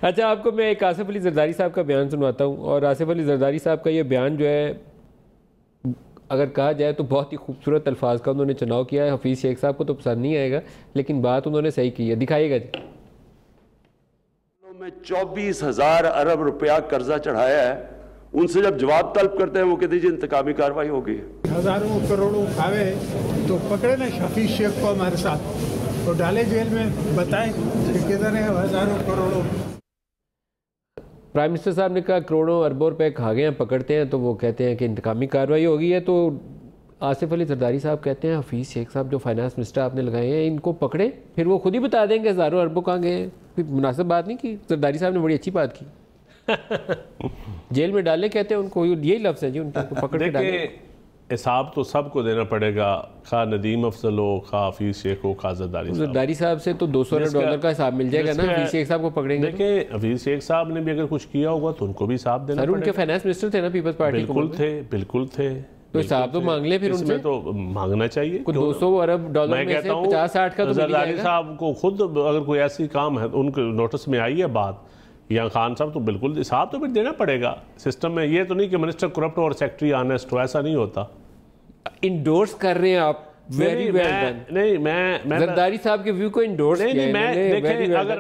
अच्छा, आपको मैं एक आसिफ अली जरदारी साहब का बयान सुनवाता हूँ। और आसिफ अली जरदारी साहब का ये बयान जो है, अगर कहा जाए तो बहुत ही खूबसूरत अल्फाज का उन्होंने चुनाव किया है। हफीज़ शेख साहब को तो पसंद नहीं आएगा, लेकिन बात उन्होंने सही की है। दिखाइएगा जी। में 24,000 अरब रुपया कर्जा चढ़ाया है, उनसे जब जवाब तलब करते हैं वो कहते हैं इंतकामी कार्रवाई हो गई। हजारों करोड़ों खावे तो पकड़े ना हफीज शेख को हमारे साथ, तो डाले जेल में, बताएं कि किधर है हजारों करोड़ों। प्राइम मिनिस्टर साहब ने कहा करोड़ों अरबों रुपए खा गए हैं, पकड़ते हैं तो वो कहते हैं कि इंतकामी कार्रवाई हो गई है। तो आसिफ अली जरदारी साहब कहते हैं हफीज़ शेख साहब जो फाइनेंस मिनिस्टर आपने लगाए हैं, इनको पकड़े, फिर वो खुद ही बता देंगे हज़ारों अरबों कहाँ गए हैं। कोई मुनासिब बात नहीं की। जरदारी साहब ने बड़ी अच्छी बात की। जेल में डाले, कहते हैं उनको, यही लफ्ज़ है जी, उनको पकड़ के डाले। हिसाब तो सबको देना पड़ेगा, खा नदीम अफजल हो, खा हफीज़ शेख हो, खा जरदारी साहब से तो $200 का हिसाब मिल जाएगा ना। हफीज़ शेख साहब को पकड़ेंगे। देखिए, हफीज़ शेख साहब ने भी अगर कुछ किया होगा तो उनको भी हिसाब देना पड़ेगा। उनके फाइनेंस मिनिस्टर थे ना पीपल्स पार्टी। बिल्कुल थे। तो हिसाब तो मांग ले, फिर उनसे तो मांगना चाहिए। $200 अरब में से 50-60 का तो जरदारी साहब को खुद अगर कोई ऐसी काम है उनके नोटिस में आई है बात, या खान साहब, तो बिल्कुल हिसाब तो फिर देना पड़ेगा सिस्टम में। ये तो नहीं कि मिनिस्टर करप्ट और सेक्रेटरी ऑनेस्ट हो, ऐसा नहीं होता। इंडोर्स कर रहे हैं आप, वेरी वेल डन। नहीं, मैं जरदारी साहब के व्यू को इंडोर्स किया है। मैं देखें, अगर